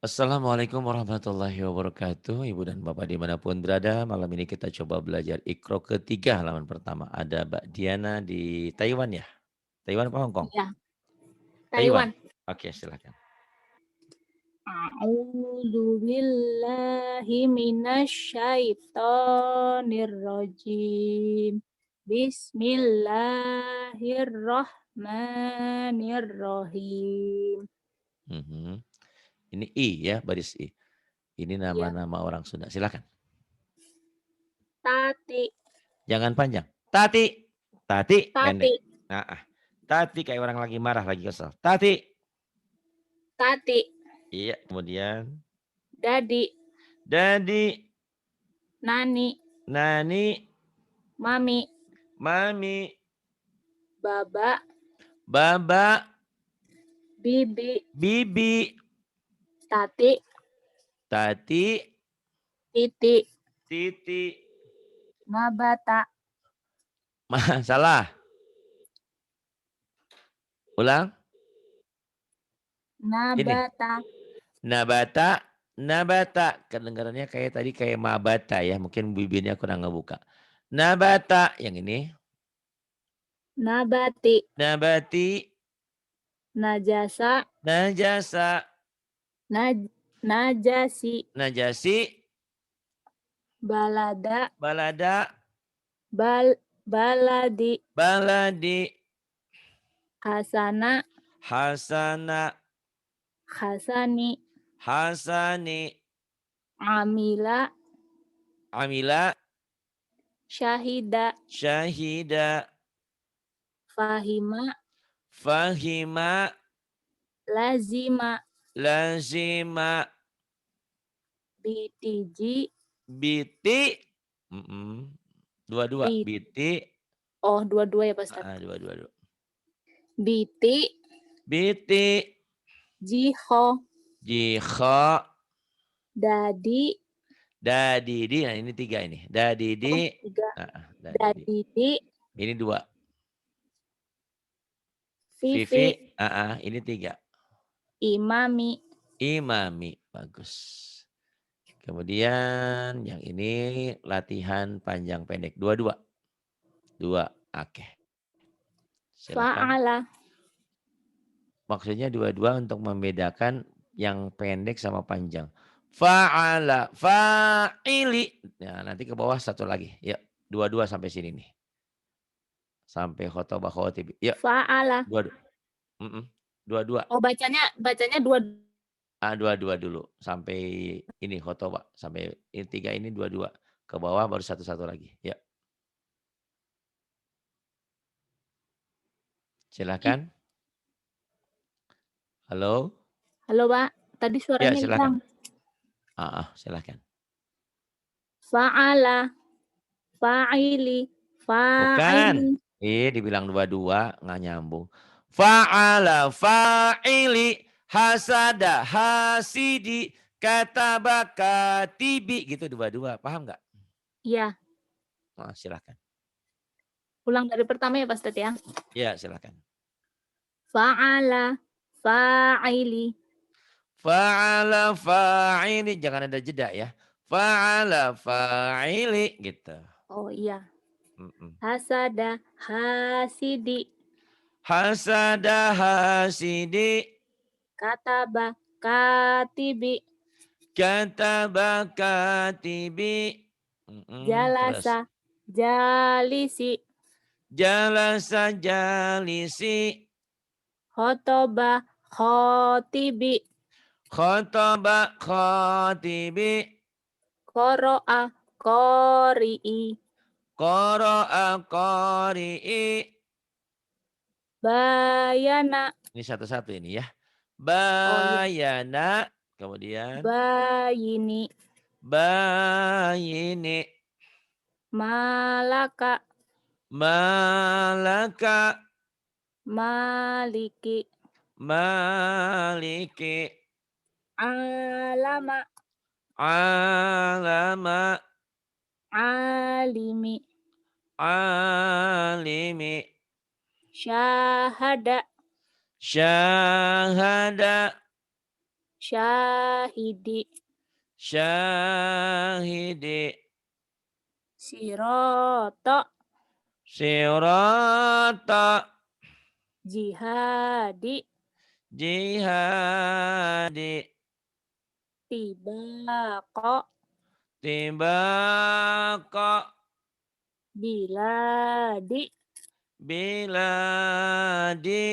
Assalamualaikum warahmatullahi wabarakatuh. Ibu dan Bapak dimanapun berada, malam ini kita coba belajar Iqra ketiga halaman pertama. Ada Mbak Diana di Taiwan ya? Taiwan apa Hong Kong? Ya, Taiwan. Taiwan. Oke, silakan. A'udzu billahi minasyaitonir rajim. Bismillahirrahmanirrahim. Mhm. Ini I ya, baris I. Ini Ya, nama-nama orang Sunda. Silakan. tati, Jangan panjang. Tati. Tati tati, pendek. Nah, Tati kayak orang lagi marah, lagi kesel. Tati. tati, Iya, kemudian dadi, Dadi, nani, Nani, mami, Mami, baba, Baba, bibi, Bibi, tati, Tati, titi, Titi. ngabata, Salah. Ulang. Ini. nabata, Nabata, Nabata. Kedengarannya kayak tadi kayak Mabata ya. Mungkin bibirnya kurang ngebuka. Nabata. Yang ini. nabati, Nabati, najasa, Najasa, najasi, Najasi, balada, Balada, baladi, Baladi, hasana, Hasana, hasani, Hasani, amila, Amila, syahida, Syahida, fahima, Fahima, lazima, Lazima, bitiji, Biti, mm-mm. Dua-dua, bit. Biti, Oh, dua-dua ya Pak Ustadz. dua-dua. Biti, Biti, jiho, Jikho, dadi, Dadidi. Nah ini tiga ini. oh Dadidi, tiga, Dadidi. dadidi, Ini dua. vivi, Vivi, ini tiga. imami, Imami, bagus. Kemudian yang ini latihan panjang pendek. Dua-dua. Dua, oke. Silakan. fa'ala, Maksudnya dua-dua untuk membedakan yang pendek sama panjang. Fa'ala, fa'ili. Nah, nanti ke bawah satu lagi. Yuk, dua-dua sampai sini nih. Sampai khotobah khotib. Yuk, fa'ala. dua-dua. Dua-dua. Oh, bacanya dua. Dua-dua dulu. Sampai ini khotobah. Sampai ini tiga ini dua-dua. Ke bawah baru satu-satu lagi. Yuk, silakan. Halo? Halo, Pak. Tadi Ya, suaranya silakan. hilang. Silakan. Fa'ala, fa'ili, Bukan. fa'ili. Dibilang dua-dua nggak nyambung. Fa'ala fa'ili hasada hasidi kataba katibi gitu dua-dua. Paham nggak? Iya, Silakan. ulang dari pertama ya Pak Ustadz ya. Ya, silakan. Fa'ala, fa'ili. Fa'ala fa'ili jangan ada jeda ya. Fa'ala fa'ili gitu. Oh iya. Mm-mm. Hasada, hasidi. Hasada hasidi Kataba, katibi. kataba katibi. Terus. Jalasa, jalisi. Jalasa jalisi. Khotoba, khotibi. Khotoba khotibi. Qoro'a, qori'i. Qoro'a qori'i. Bayana. Ini satu-satu ini ya. Oh iya. Bayana. Kemudian. Bayini. Bayini. Malaka, Malaka. maliki. Maliki. Alama, Alama. alimi. Alimi. Syahada, Syahada. syahidi, syahidi, siroto, sirata, jihadi, jihadi, tibako, tibaka, biladi, biladi,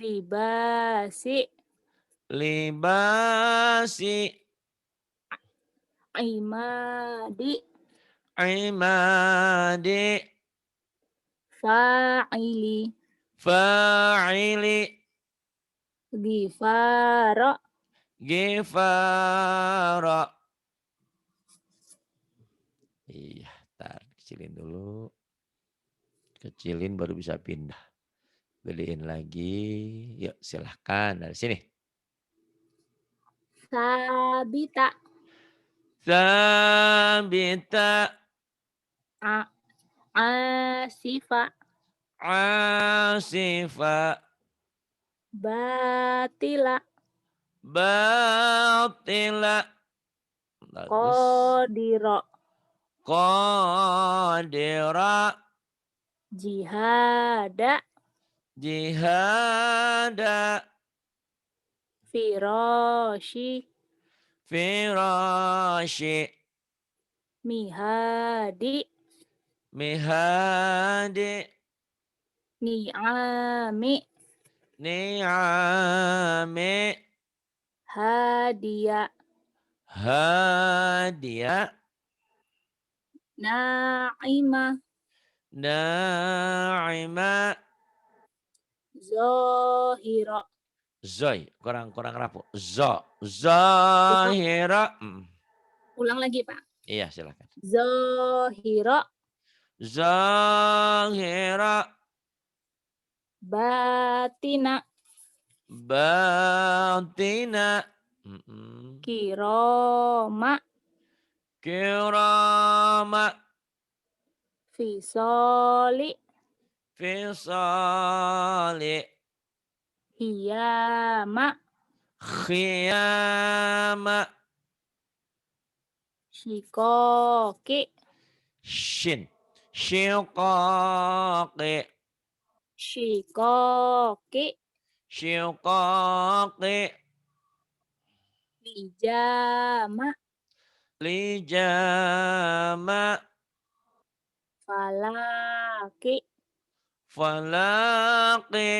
libasi, libasi, imadi, imadi, fa'ili, fa'ili, gifaro, gifara. Iya, tar kecilin dulu. Kecilin baru bisa pindah. Gedein lagi. Yuk silahkan dari sini. sabita, Sabita, asifa, asifa, batila, batila. Bagus. kodiro, Qadira, jihada, jihada, firoshi, firashi, mihadi, mihadi, ni'ami, ni'ami, hadia, hadiah, na'ima, na'ima, zohiro. zoi, kurang rapuh. Zo, Ulang, zahira. ulang lagi, Pak. Iya silakan. Zohiro, Zahira, batina, batina, kiroma, kirama, fisoli, fisali, hiyama, khiyama, shikoki, shin, syiqaqi, shikoki, syiqaqi, lijama, lijama, falaki, falaqi,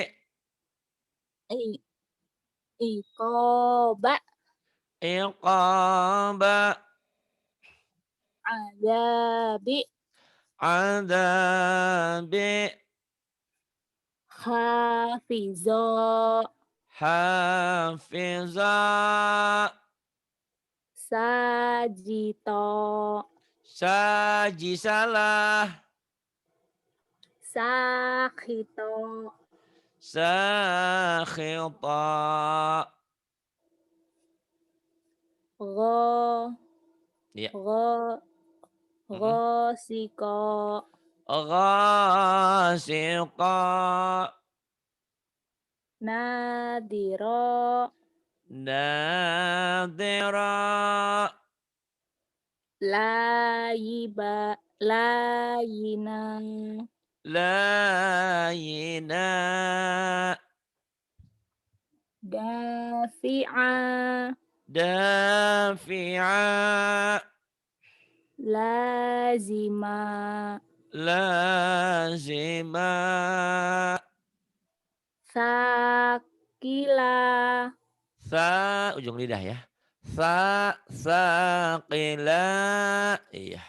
i- ikoba, iqaba, adabi, adabi, hafizo, hafiza, sajito, sajisalah, sakhito, sakhita, go, ya, go, mm-mm. gosiko, Ghasiqa, nadiro, nadira, layiba, layina, layina, dafi'a, dafi'a, lazima, lazima, sakila, ujung lidah ya. Saqila, iya,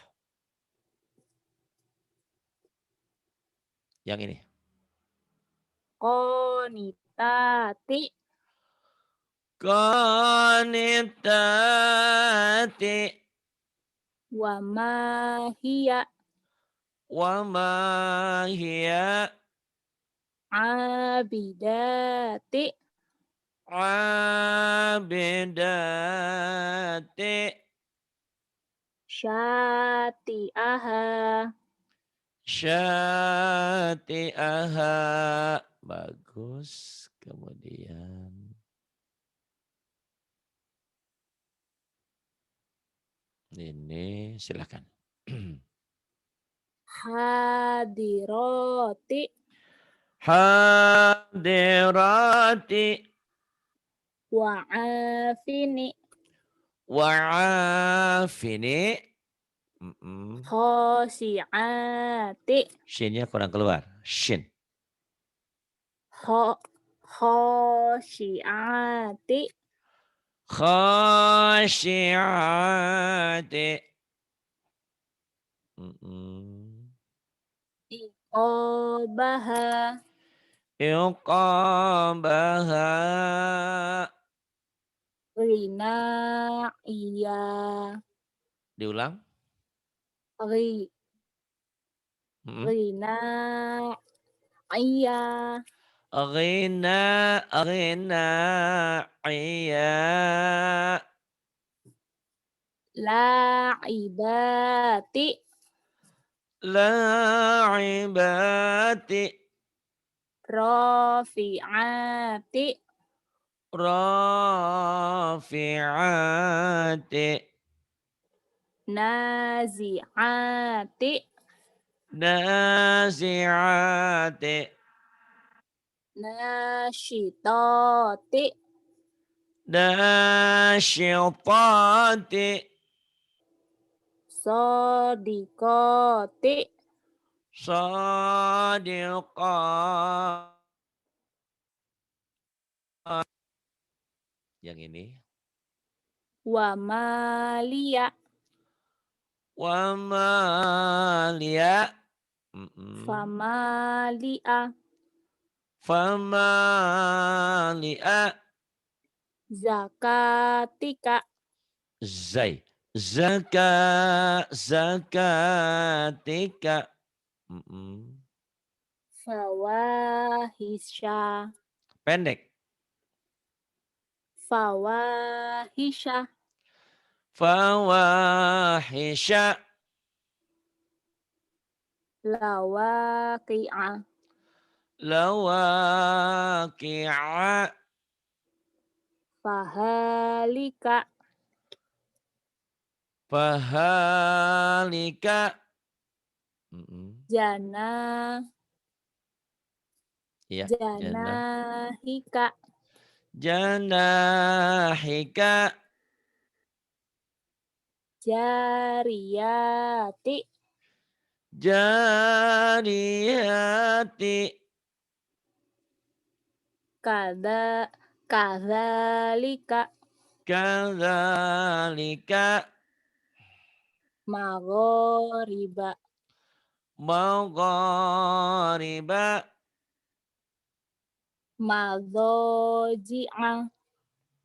yang ini. konitati, Qanitati, wamahia, wa ma hiya abidati, abidati, syati'aha, syati'aha. Bagus. Kemudian Ini silakan. Hadiroti. Hadirati. Wa'afini. Wa'afini. Khosi'ati. Shinnya kurang keluar. Shin. Khosyi'ati. Khasyi'ati. Iqobaha. Iqabaha. Rina. Iya. Diulang. Ri. Rina. Iya. Ghina. Ghina. Iya. La'ibati. La'ibati. Rafi'ati. Rafi'ati. Nazi'ati. Nazi'ati. Nasyitati. Nasyitati. Sodikoti. Sadiqah. Yang ini. Wa maliya. Wa maliya. Famali'a. Famali'a. Zakatika. Zai. Zakatika. Fawahisha. Pendek. Fawahisha. Fawahisha. Lawaqi'a. Lawaqi'a. Fahalika. Fahalika. Jana. Iya, jannah. Janahika. Janahika. Jariyati. Jariyati. Kadzalika. Kadzalika. Maghoriba. Maghariba. Madhoji'a.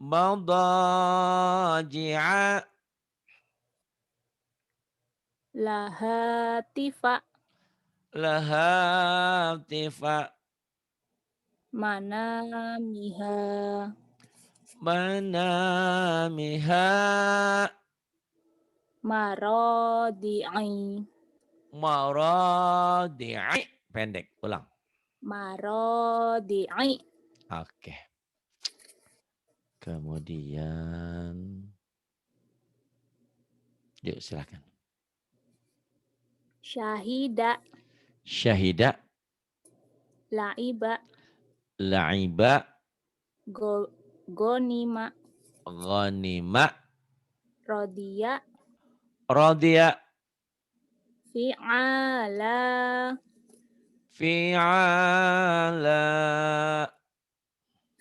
Madaji'a. Lahatifa. Lahatifa. Manamiha. Manamiha. Marodi'i. Maradi'i. Pendek, ulang. Marodi'i. Oke. Kemudian, yuk silakan. Syahida. Syahida. La'iba. La'iba. Gonima. Ghanima. Rodiya. Radiya. Fi'ala. Fi'ala.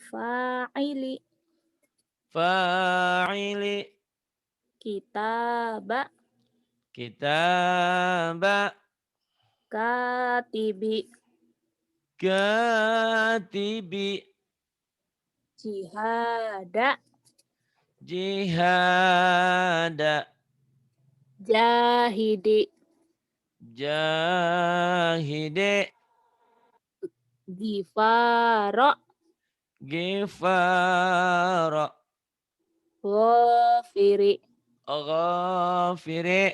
Fa'ili. Fa'ili. Kitaba. Kitaba. Katibi. Katibi. Jihada. Jihada. Jahidi. Jahide. Gifara. Gifara. Ghafiri. Ghafiri.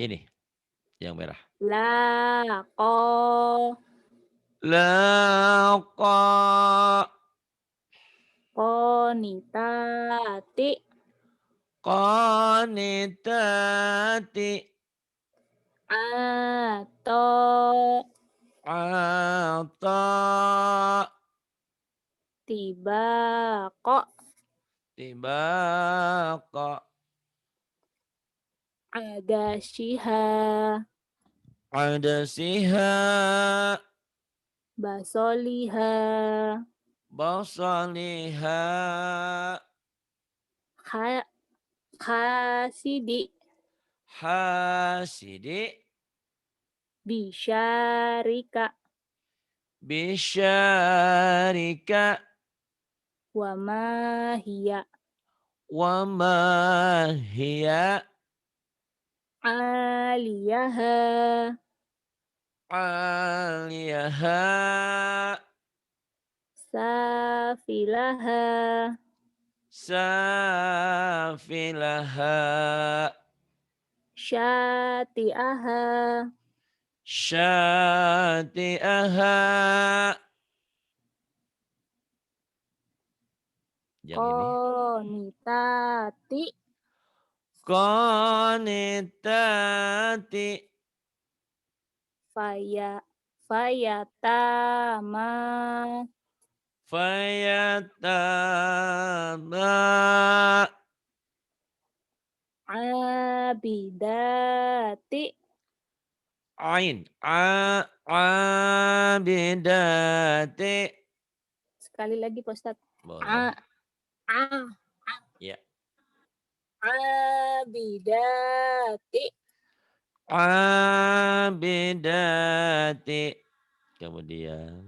Ini yang merah. Laqa. Laqa. Qonitati. Qanitati. Ato. Ata. Tibaqo. Tibaqa. Adashiha. Adasiha. Basoliha. Basaliha. Khasidi. Hasidi. Bisyarika. Bisyarika. Wa ma hiya. Wa ma hiya. Aliyaha. Aliyaha. Safilaha. Safilaha. Syati'aha. Syati'aha. Yang ini. Qonitati. Qanitati. Fayatama. Fayatama. Abidati. Ain. Abidati. Sekali lagi Pak Ustadz. Boleh. A. Ya. Abidati. Abidati. Kemudian.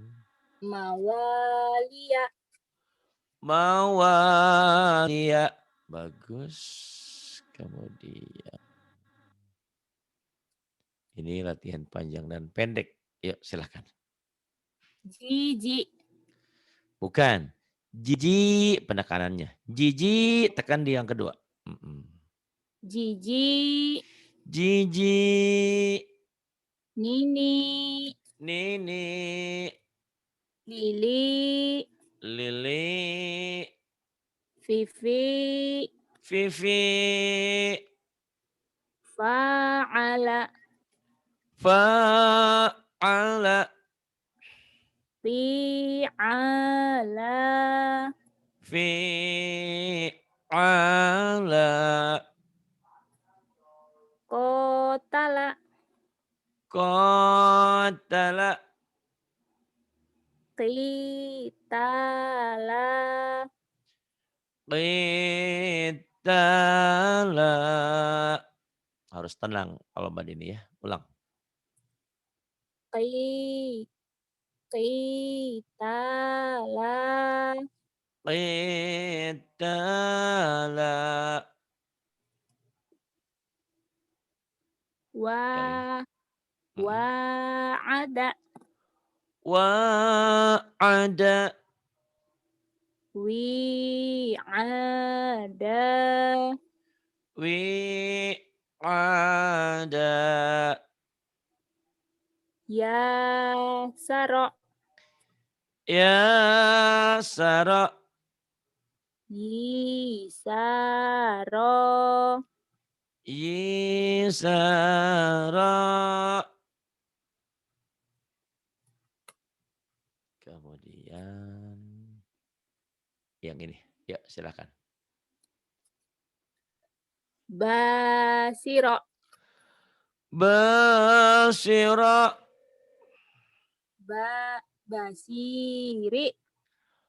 Mawalia. Mawalia. Bagus. Kemudian. Ini latihan panjang dan pendek. Yuk silahkan. Jiji. Bukan. Jiji penekanannya. Jiji tekan di yang kedua. Jiji. Jiji. Nini. Nini. Lili. Lili. Vivi. Vivi. Fa'ala. Fa'ala. Fi'ala. Fi'ala. Qotala. Qatala. Qitala. Qitala. Harus tenang kalau Mbak Dini ya. Ulang. Qitala. Qitala. Yang ini. Wa'ada. Wa'ada. Wi'ada. Wi'ada. Yasara. Yasara. Yisara. Yisara. Kemudian yang ini. Ya silakan. Basiro. Basira. Basiri.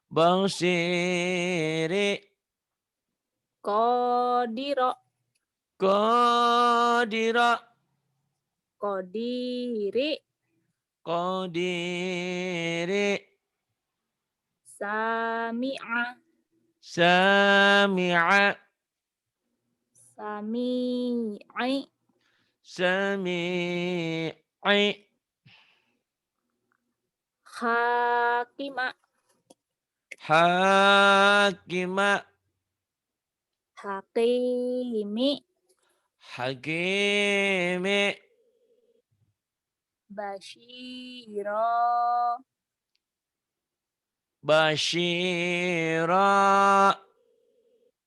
Basiri. Kodiro. Qadira. Kodiri. Qadiri. Sami'a. Sami'a. Sami'i. Sami'i. Hakima. Hakima. Hakimi. Hakimi. Bashiro. Basyira.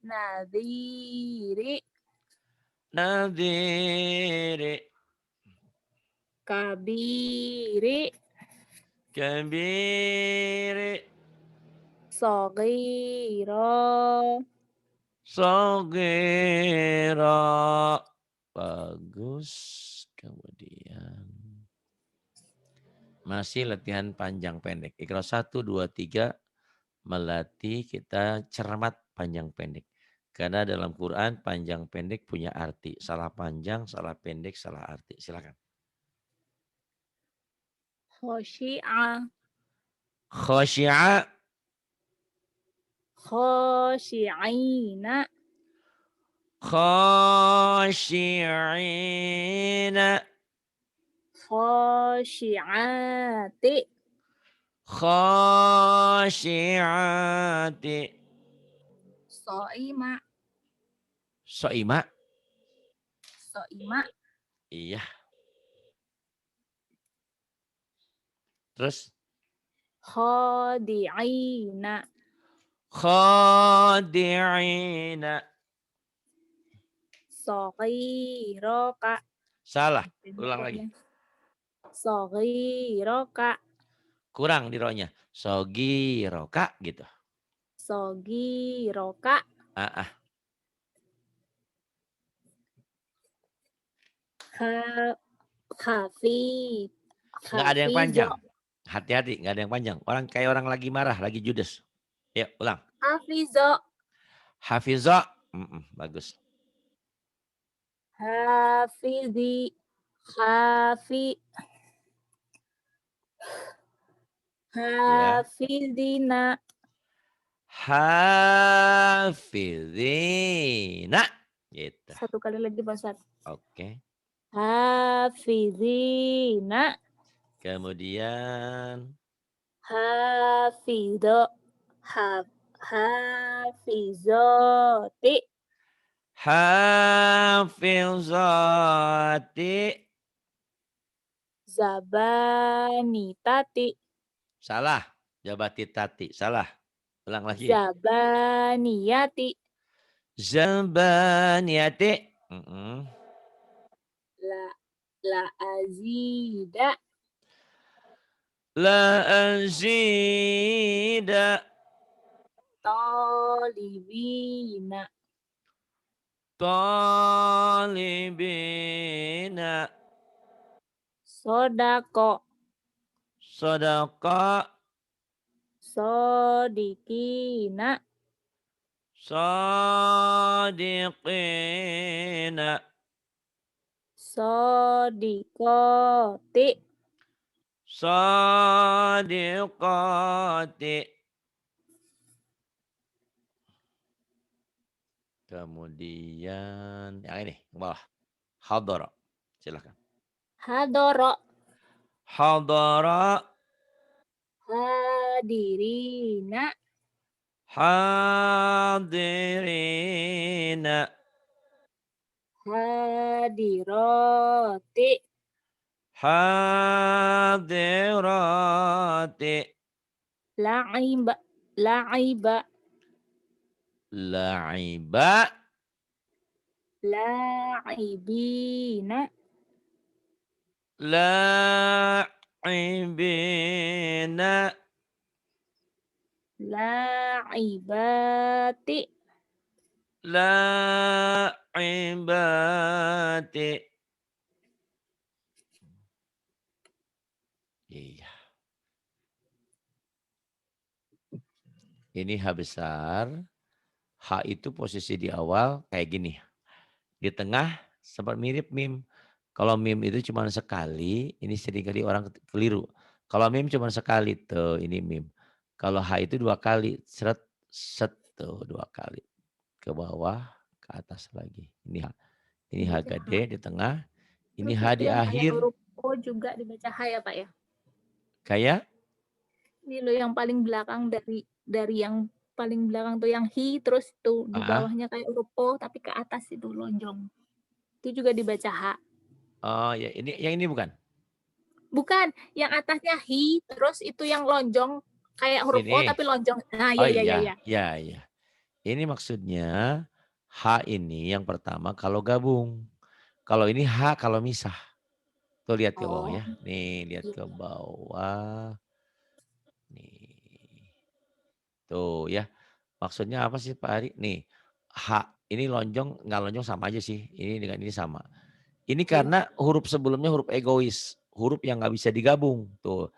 Nadhiri. Nadhiri. Kabiri. Kabiri. Saghira. Saghira. Bagus. Kemudian masih latihan panjang pendek. Iqra 1, 2, 3 melatih kita cermat panjang pendek. Karena dalam Quran panjang pendek punya arti. Salah panjang, salah pendek, salah arti. Silakan. Khosyi'ah. Khosyi'a. Khosyi'ina. Khosyi'ina. Khosyi'ati. Khosyi'ati. So'ima. So'ima. So'ima. Iya. Terus? Khadi'ina. Khadi'ina. Soghiraka. Salah. Ulang lagi. Soghiraka. Kurang di rohnya. Sogiroka gitu. Soghiraka. Ah, ah. Khafi. Nggak ada yang Khafizo. panjang. Hati-hati, nggak ada yang panjang. Orang kayak orang lagi marah, lagi judes. Yuk, ulang. Hafizo. Hafiza. Bagus. Hafizi. Hafi. Ya. Hafizina. Hafizina. Gitu. Satu kali lagi Pak Ustadz. Oke. Hafizina. Kemudian. Hafidho. Hafizoti. Hafizati. Zabanitati. Salah. Jabati tati. Salah. Ulang lagi. Zabaniyati. Zabaniyati. La azida. La azida. Tolibina. Talibina. Sodako. Sodaka. Sodikina. Sadiqina. Sodikoti. Sadiqati. Kemudian yang ini ke bawah. Hadara. Silakan. Hadoro. Hadara. Hadirina. Hadirina. Hadiroti. Hadirati. La'iba. La'iba. La'iba. La'ibina. La'ibina. La'ibati. La'ibati. Iya. Ini H besar. H itu posisi di awal kayak gini. Di tengah sempat mirip mim. Kalau mim itu cuma sekali, ini seringkali orang keliru. Kalau mim cuma sekali tuh, ini mim. Kalau H itu 2 kali, seret, set tuh 2 kali. Ke bawah, ke atas lagi. Ini H. Ini H gede di tengah. Ini Terus H itu di yang kayak akhir. huruf O juga dibaca H ya Pak ya? Kayak? Ini loh yang paling belakang dari yang paling belakang tuh yang hi, terus tuh di bawahnya kayak huruf O tapi ke atas itu lonjong. Itu juga dibaca H. Oh ya, ini yang ini bukan? Bukan, yang atasnya hi, terus itu yang lonjong Kayak huruf O Ini. tapi lonjong. Nah, Oh iya iya iya iya, iya. iya iya. Ini maksudnya H ini yang pertama kalau gabung. Kalau ini H kalau misah. Tuh lihat ke bawah Oh, ya. Nih lihat iya ke iya. bawah. Nih. Tuh ya. Maksudnya apa sih Pak Ari? Nih. H ini lonjong nggak lonjong sama aja sih. Ini dengan ini sama. Ini Iya. karena huruf sebelumnya huruf egois. Huruf yang nggak bisa digabung. Tuh.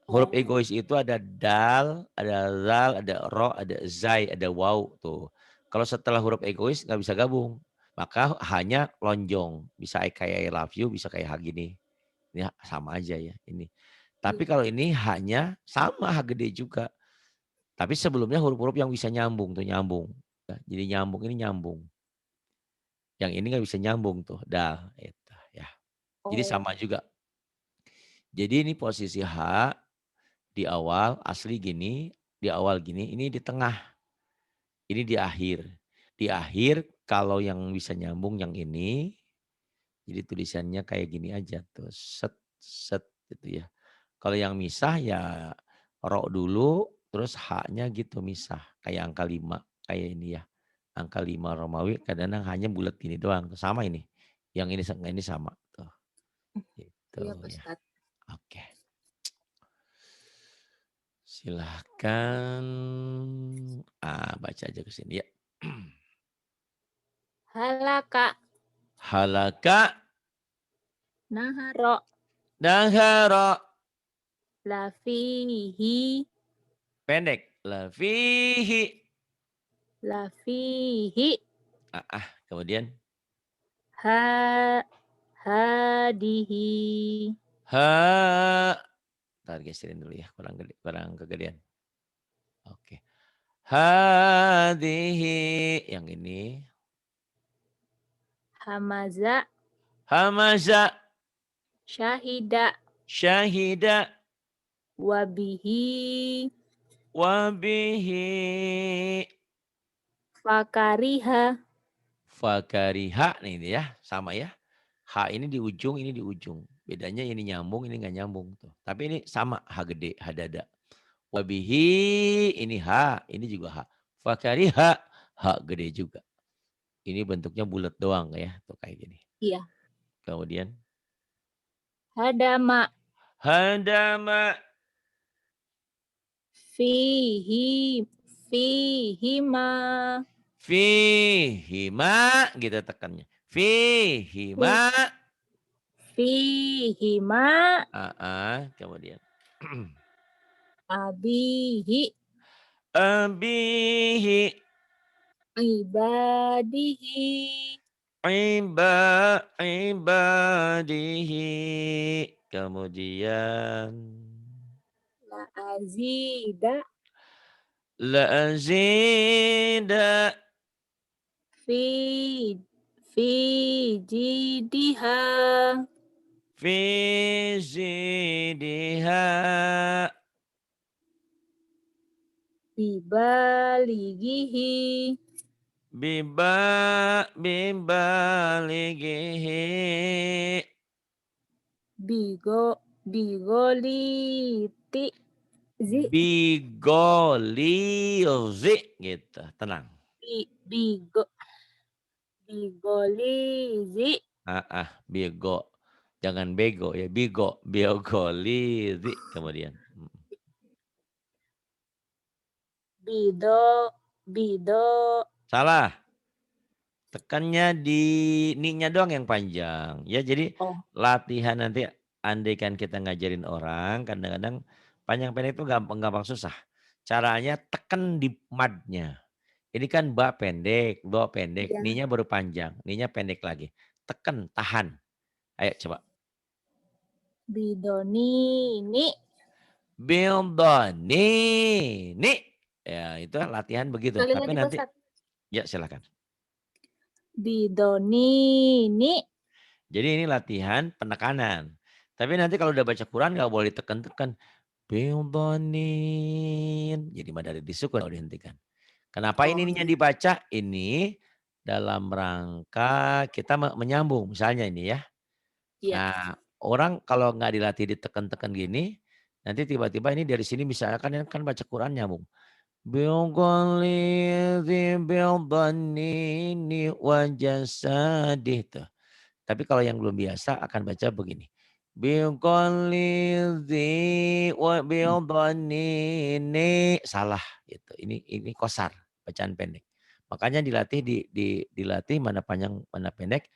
Huruf Oh, egois itu ada dal, ada zal, ada ro, ada zai, ada waw. Tuh. Kalau setelah huruf egois nggak bisa gabung. Maka hanya lonjong. Bisa kayak I love you, bisa kayak H gini. Ini sama aja ya ini. Tapi iya. kalau ini hanya sama H gede juga. Tapi sebelumnya huruf-huruf yang bisa nyambung tuh nyambung. Ya, jadi nyambung ini nyambung. Yang ini nggak bisa nyambung tuh dal itu ya. Jadi Oh, sama juga. Jadi ini posisi H di awal asli gini, di awal gini, ini di tengah, ini di akhir. Di akhir kalau yang bisa nyambung yang ini, jadi tulisannya kayak gini aja tuh, set set gitu ya. Kalau yang misah ya ro dulu, terus H-nya gitu misah, kayak angka 5 kayak ini ya. Angka 5 Romawi kadang-kadang hanya bulat gini doang, sama ini. Yang ini sama tuh. Gitu iya Pak ya. Ustadz. Oke. Silahkan baca aja ke sini ya. Halaka, Halaka naharo, dahara lafihi, pendek lafihi lafihi, kemudian ha, hadihi. ha tar geserin dulu ya kurang kegedean. Oke. Hadihi yang ini Hamaza, hamaza syahida, syahida wabihi, wabihi fakariha. fakariha nih ini ya sama ya. H ini di ujung, ini di ujung. Bedanya ini nyambung, ini nggak nyambung tuh. Tapi ini sama H gede, H dada. Wabihi ini H, ini juga H. Fakariha H gede juga. Ini bentuknya bulat doang ya, tuh kayak gini. Iya. Kemudian Hadama, hadama fihi, fihima, fihima gitu tekannya. fi, Fihima. fihima, Kemudian abihi, abihi ibadihi, ibadihi. Kemudian la azida, la azida fi, fi jidiha, fi zidiha bibalighihi, bibalighi bigo, bigoliti, zi, bigolizi gitu. Tenang. bigo, bigolizi, Bigo. Jangan bego ya, bigo, biogolizi kemudian. bido, bido, Salah. Tekannya di ni-nya doang yang panjang. Ya jadi oh, latihan nanti andaikan kita ngajarin orang kadang-kadang panjang pendek itu gampang susah. Caranya tekan di mad-nya. Ini kan ba pendek, do pendek, iya, ni-nya baru panjang, ni-nya pendek lagi. Tekan, tahan. Ayo coba. bidonini, Bildoni. Ya itu latihan begitu. sekali Tapi lagi Pak nanti Ustadz, ya silakan. bidonini, Jadi ini latihan penekanan. Tapi nanti kalau udah baca Quran nggak boleh tekan-tekan. Bildonin. Jadi madari disukun kalau dihentikan. Kenapa oh ininya iya, dibaca? Ini dalam rangka kita menyambung. Misalnya ini ya. iya, Nah orang kalau nggak dilatih ditekan-tekan gini. Nanti tiba-tiba ini dari sini misalkan kan baca Quran nyambung. Biqalidhi bidhanini wa jasadih tuh. Tapi kalau yang belum biasa akan baca begini. Biqalidhi wa bidhanini salah gitu. Ini kosar, bacaan pendek. Makanya dilatih dilatih mana panjang mana pendek.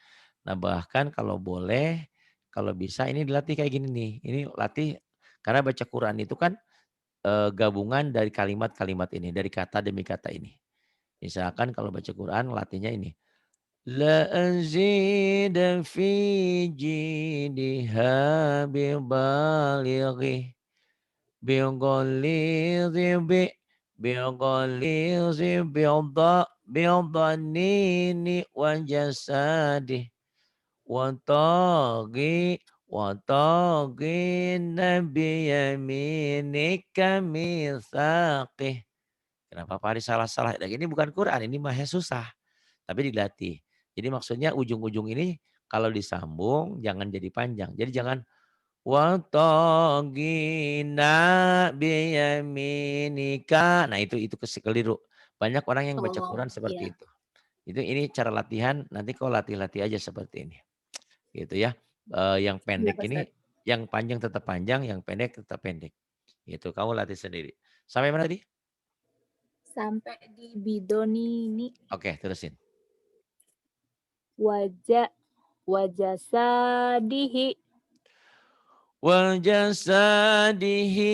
Nah, bahkan kalau boleh kalau bisa ini dilatih kayak gini nih. Ini latih karena baca Quran itu kan gabungan dari kalimat-kalimat ini, dari kata demi kata ini. Misalkan kalau baca Quran latihnya ini. La azida fi jidiha bibalighi bighalidhi bighalidhi bidhanini wa jasadih wa taghi nabiyaminika mitsaqih. Kenapa Pak Haris salah-salah? Nah, ini bukan Quran, ini mah susah, tapi dilatih. Jadi maksudnya ujung-ujung ini kalau disambung jangan jadi panjang. Jadi jangan wa taghina biyaminika. Nah, itu keliru. Banyak orang yang baca Oh, Quran seperti iya. itu. Ini cara latihan, nanti kau latih-latih aja seperti ini. Gitu ya. Yang Iya, pendek Pak ini, Ustadz. yang panjang tetap panjang, yang pendek tetap pendek. Gitu, kamu latih sendiri. Sampai mana tadi? Sampai di bidonini Oke, terusin. wajah wajasadihi. Wa jasadihi,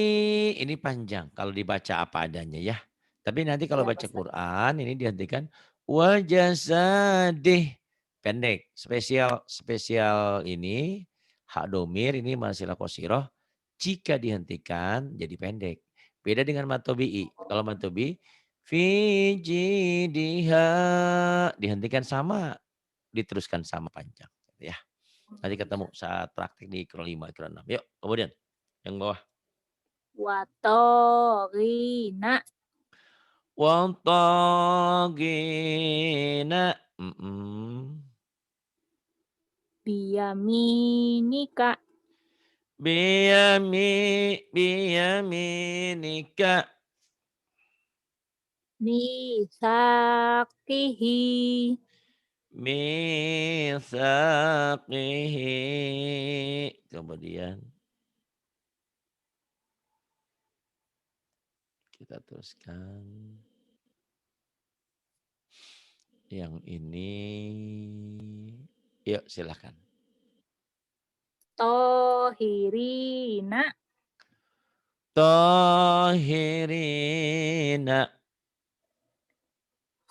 ini panjang kalau dibaca apa adanya ya. Tapi nanti kalau Iya, Pak baca Ustadz. Quran ini dihentikan wa jasadih, pendek. Spesial spesial ini hak domir ini masilah qosirah jika dihentikan jadi pendek. Beda dengan matobi'i. Kalau matobi fi jidiha dihentikan sama, diteruskan sama panjang ya. Nanti ketemu saat praktik di Ikro 5, Ikro 6. Yuk, kemudian yang bawah. Watorina Wantagina. biyaminika Biyaminika. misakihi. Mithaqihi. Kemudian kita teruskan. Yang ini. Yuk, silahkan. Tohirina Tahirina.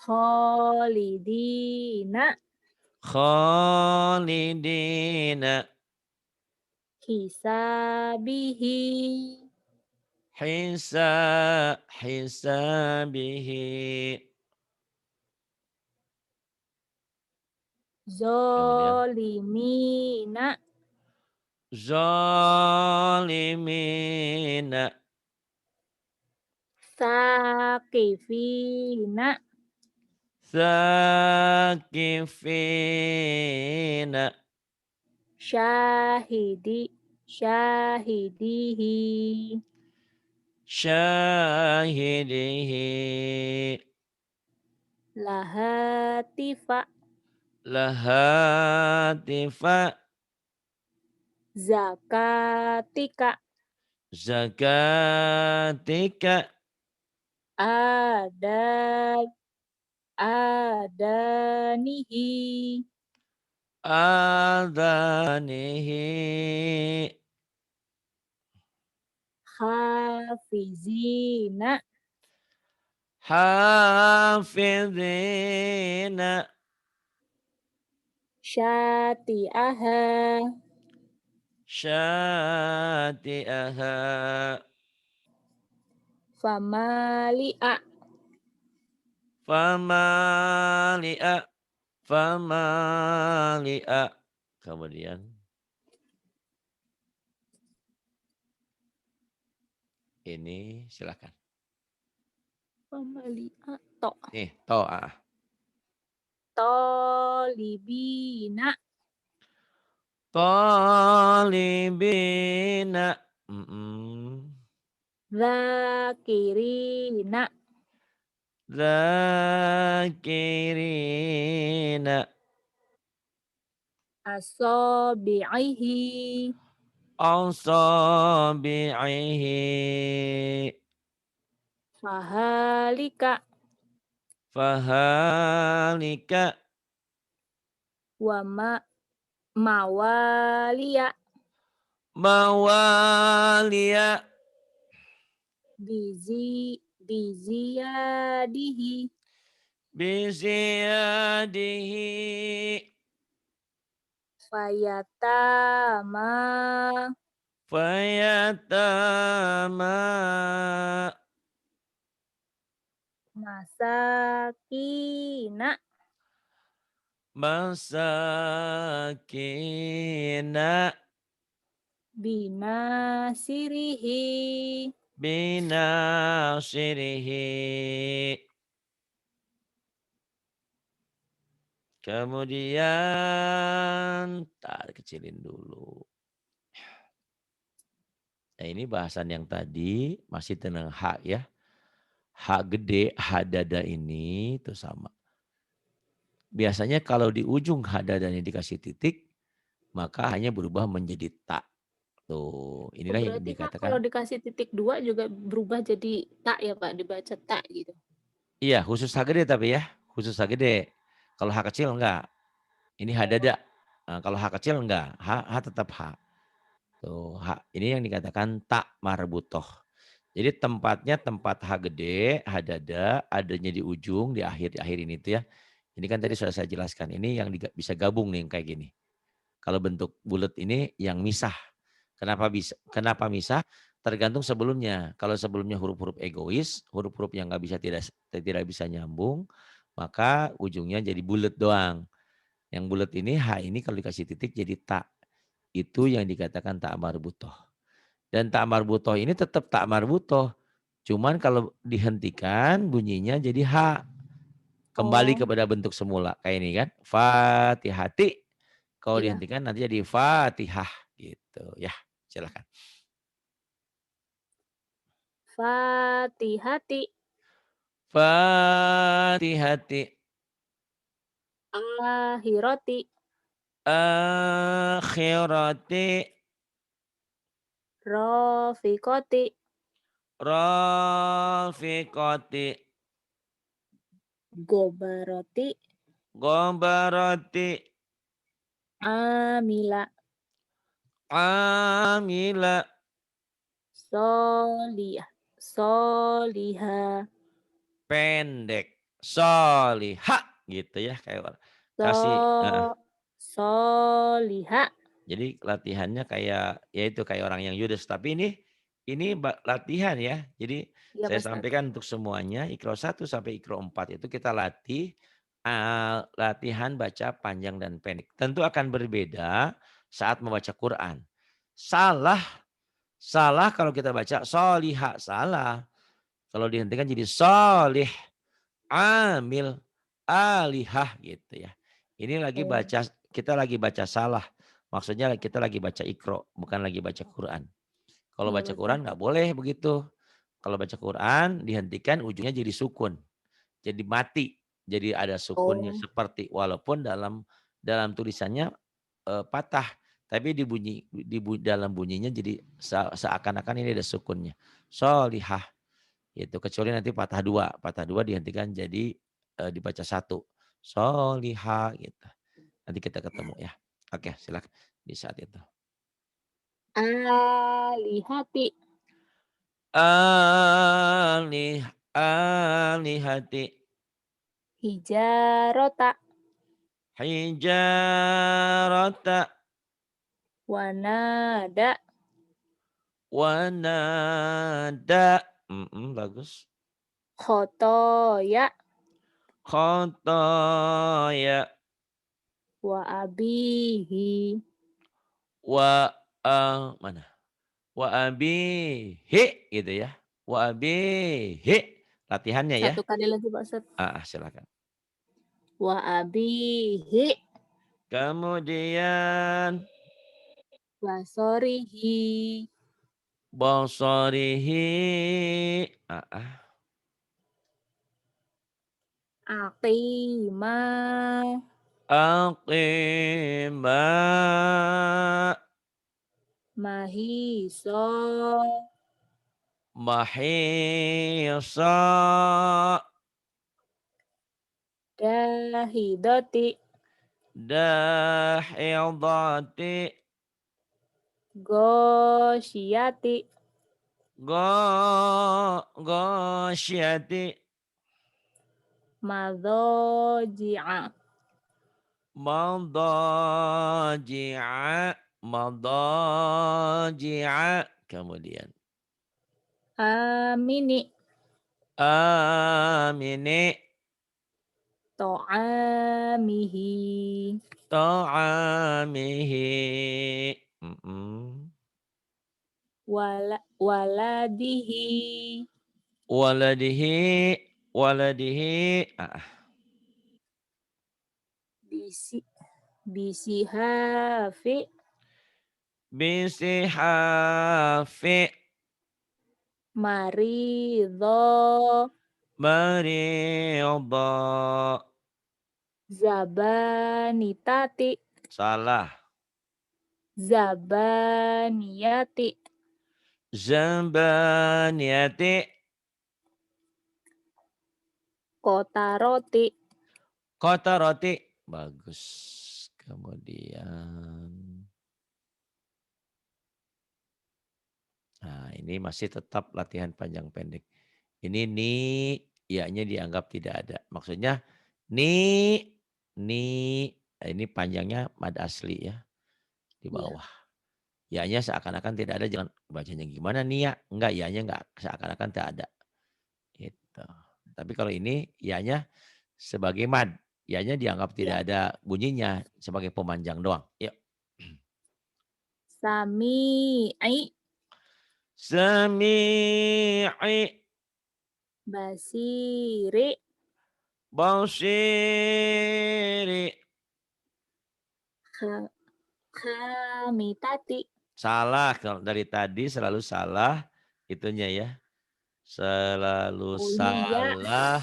kholidina Khalidina. hisabihi Hisabihi. Kemudian zolimina zalimina. sakifina Sakifina. syahidihi Syahidihi. lahatifa Lahatifa. zakatika Zakatika. ada adanihi Adanihi. hafizina Hafidhina. syati'aha Syati'aha. famali'a Famali'a. Famali'a. Kemudian ini silakan. famali'a to Nih, to'ah. tolibina Talibina. Mm-mm. Dzakirina. Dzakirina. Asabi'ihi. Asabi'ihi. Fahalika. Fahalika. Wa mawaliya. Mawaliya. Biziyadihi. Biziyadihi. Fayatama. Fayatama. Masakina. Masakina. Binasirihi. Binasirihi. Kemudian, kecilin dulu. Nah ini bahasan yang tadi masih tentang hak ya. Hak gede, hak dada ini itu sama. Biasanya kalau di ujung hak dadanya dikasih titik, maka hanya berubah menjadi tak. Tuh, Oh, inilah yang berarti Kak kalau dikatakan. dikasih titik 2 juga berubah jadi tak ya Pak, dibaca tak gitu? Iya, khusus hak gede tapi ya. Khusus hak gede. Kalau hak kecil enggak. Ini hak Oh, dada. Nah, kalau hak kecil enggak. Hak tetap hak. Tuh, hak. Ini yang dikatakan tak marbutoh. Jadi tempatnya tempat H gede, H dada, adanya di ujung, di akhir ini tuh ya. Ini kan tadi ya. sudah saya jelaskan. Ini yang bisa gabung nih yang kayak gini. Kalau bentuk bulat ini yang misah. Kenapa misah? Tergantung sebelumnya. Kalau sebelumnya huruf-huruf egois, huruf-huruf yang tidak bisa nyambung, maka ujungnya jadi bulat doang. Yang bulat ini H ini kalau dikasih titik jadi tak. Itu yang dikatakan tak marbutoh. Dan tak marbutoh ini tetap tak marbutoh. Cuman kalau dihentikan bunyinya jadi H. Kembali Oh, kepada bentuk semula. Kayak ini kan. Fatihati. Kalau iya. dihentikan nanti jadi Fatihah. Gitu ya. Silakan. Fatihati. Fatihati. Akhirati. Akhirati. Rafiqati. Rafiqati. Gobarati. Gobarati. Amila. Amila. Soliyah. Soliha. Pendek. Solihah. Gitu ya. Kayak kasih. Soliha. Jadi latihannya kayak ya itu kayak orang yang judes. Tapi ini latihan ya. Jadi Iya saya Pak Ustadz. sampaikan untuk semuanya Iqra 1 sampai Iqra 4 itu kita latih latihan baca panjang dan pendek. Tentu akan berbeda saat membaca Quran. Salah kalau kita baca solihah salah. Kalau dihentikan jadi solih, amil, alihah gitu ya. Ini lagi Oh, kita lagi baca salah. Maksudnya kita lagi baca Iqra, bukan lagi baca Quran. Kalau iya baca Pak Quran Ustadz. nggak boleh begitu. Kalau baca Quran dihentikan ujungnya jadi sukun. Jadi mati. Jadi ada sukunnya Oh, seperti walaupun dalam tulisannya patah. Tapi dalam bunyinya jadi seakan-akan ini ada sukunnya. Solihah. Itu kecuali nanti patah dua. Patah dua dihentikan jadi dibaca satu. Solihah gitu. Nanti kita ketemu ya. Oke, silakan di saat itu. alihati. Alihati. Hijarota. Hijarata. Wanada. Wanada. Bagus. Khotoya. Khotoya. Wa abihi. Mana? Wa abihi gitu ya. Wa abihi. Latihannya ya. Satu kali lagi Pak Ustadz. Silakan. Wa abihi. Kemudian Wasorihi. basarihi. Aqima. Aqima. Mahiso. Mahisa. Dahidoti. Dahidati. Gosyati. Ghasyati. Madhoji'a. Madaji'a. Madaji'a. Kemudian. Amini. Amini. To'amihi. Ta'amihi. Waladihi. Waladihi. Waladihi. Bisi. Bisihafi. Bisihafi. Maridho. Marida. Zabanitati. Salah. Zabaniyati. Zambaniyati. Kotaroti. Kota roti. Bagus. Kemudian. Nah, ini masih tetap latihan panjang pendek. Ini ni, ya-nya dianggap tidak ada. Maksudnya ni, ini panjangnya mad asli ya di Iya. bawah. Ya-nya seakan-akan tidak ada, jangan bacanya gimana nih ya? Enggak, ya-nya enggak seakan-akan tidak ada. Gitu. Tapi kalau ini ya-nya sebagai mad, ya-nya dianggap Iya. tidak ada bunyinya sebagai pemanjang doang. Yuk. Sami'i. Sami'i. Basiri. Basiri. Kamitati. Salah, kalau dari tadi selalu salah itunya ya. Selalu Oh iya. salah,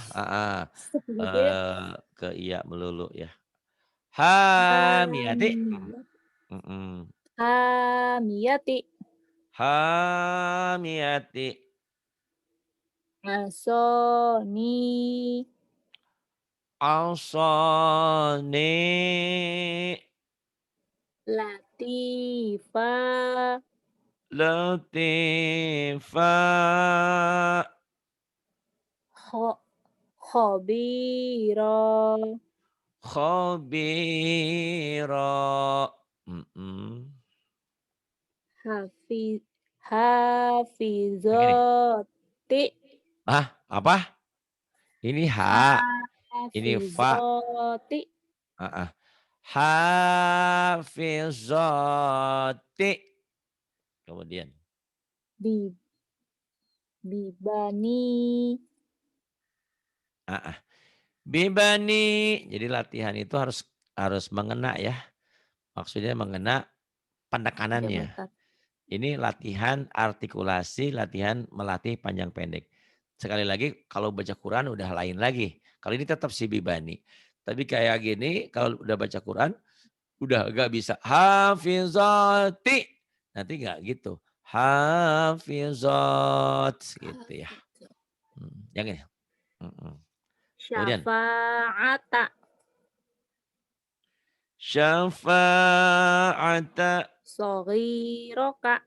Sedikit. ke iya melulu ya. Hamiyati. Hamiyati. Mhm. Hamiyati. Hamiyati. Asoni. Asani. Latifa. Latifa. Khobiro. Khabira. Mhm. Yang ini. Hafizoti. Apa? Ini ha, ini fa. Hafizoti. Heeh. Hafizati. Kemudian. Bi- Bibani. Heeh. Bibani. Jadi latihan itu harus mengena ya. Maksudnya mengena Ya penekanannya. betul. Ini latihan artikulasi, latihan melatih panjang pendek. Sekali lagi kalau baca Quran udah lain lagi. Kalau ini tetap si bibani. Tapi kayak gini kalau udah baca Quran udah gak bisa hafizati. Nanti gak gitu. Hafizat gitu ya. Yang ini. Kemudian. Syafa'ata. Syafa'ata. Soghiroka.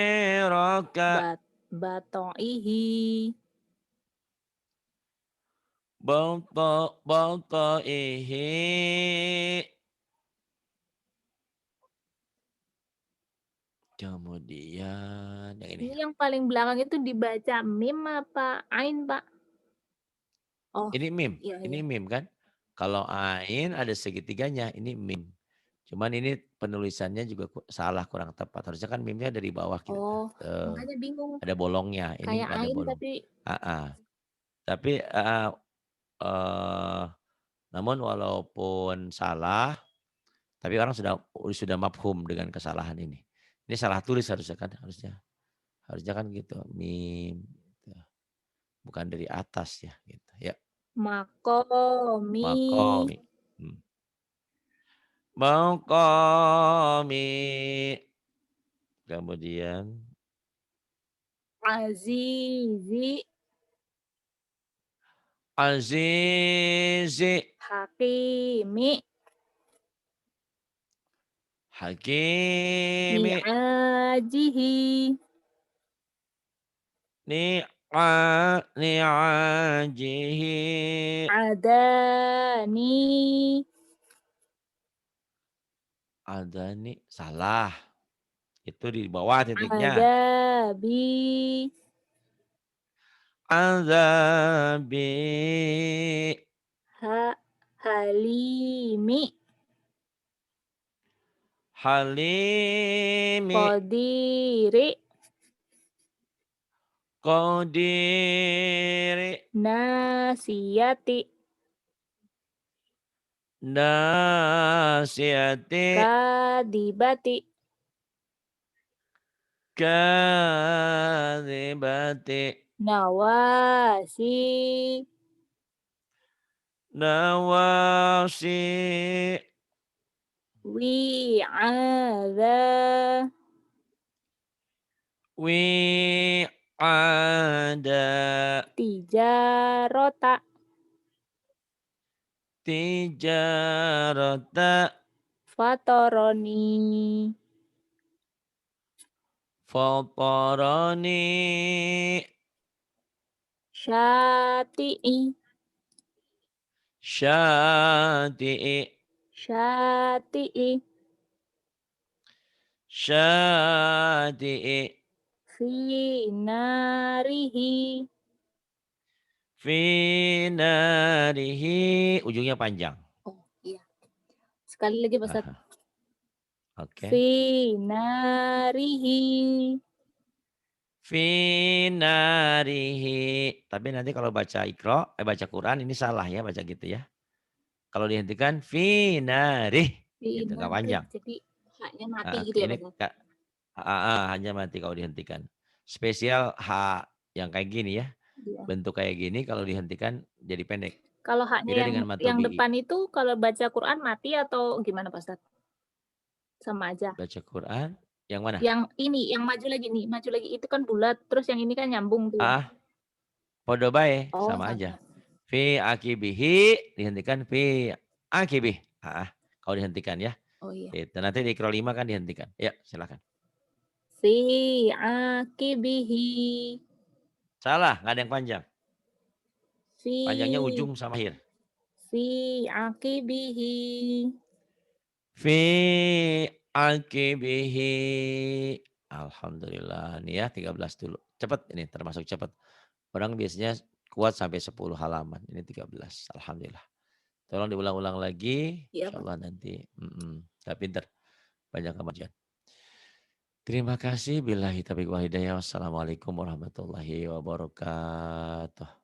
Sogiraka. Bato'ihi. Balta'ihi. Kemudian yang ini. Ini yang paling belakang itu dibaca mim apa ain, Pak? Oh, Ini mim, iya ini iya. mim kan. Kalau ain ada segitiganya, ini mim. Cuman ini penulisannya juga salah, kurang tepat. Harusnya kan mimnya dari bawah gitu. Oh, makanya bingung. Ada bolongnya, ini Kayak nggak ada ain bolong. tapi Tapi namun walaupun salah, Tapi orang sudah mafhum dengan kesalahan ini. Ini salah tulis harusnya kan, harusnya. Harusnya kan gitu, mim gitu. Bukan dari atas ya gitu. Ya, Makomi. maqami. Hmm. Maqami. Kemudian Azizi. azizi. Hakimi. Hakimi. Ni'ajihi. Ni'ajihi. Adani. Adani. Salah. Itu di bawah titiknya. Adabi. Azabi. Halimi. Halimi. Qadiri. Qadiri. Nasiyati. Nasiyati. Kadibati. Kadhibati. Nawasi. Nawasi. Wi'adha. Wi'ada. Tijarota. Tijarata. Fatoroni. Fatarani. Syati'i. Syati'i. Syati'i. Syati'i. Fi narihi. Finarihi. Ujungnya panjang. Oh iya. Sekali lagi Pak Ustadz. Aha, oke. Fi narihi. Finarihi. Tapi nanti kalau baca baca Quran ini salah ya baca gitu ya. Kalau dihentikan finarih Fi gitu nggak narih. panjang. Jadi haknya mati gitu Oke, ya ini Pak Ustadz. hanya mati kalau dihentikan. Spesial H yang kayak gini ya. Iya. Bentuk kayak gini kalau dihentikan jadi pendek. Kalau haknya Beda yang dengan yang matobi'i. depan itu kalau baca Quran mati atau gimana Pak Ustadz? Sama aja? Baca Quran yang mana? Yang ini, yang maju lagi nih, maju lagi itu kan bulat, terus yang ini kan nyambung tuh. Ah, podo bae Oh, sama aja. sama. Fi akibihi dihentikan fi akibih. Kalau dihentikan ya. Oh iya. Itu nanti di Iqra 5 kan dihentikan. Ya, silakan. Fi aqibihi. Salah, nggak ada yang panjang. Panjangnya Fi ujung sama akhir. fi aqibihi. Fi akibihi. Alhamdulillah. Nih ya 13 dulu. Cepet ini termasuk cepet. Orang biasanya kuat sampai 10 halaman. Ini 13. Alhamdulillah. Tolong diulang-ulang lagi. Iya, Insya Pak. Allah nanti. Udah pinter. Banyak kemajuan. Terima kasih. Billahi taufiq wal hidayah. Wassalamualaikum warahmatullahi wabarakatuh.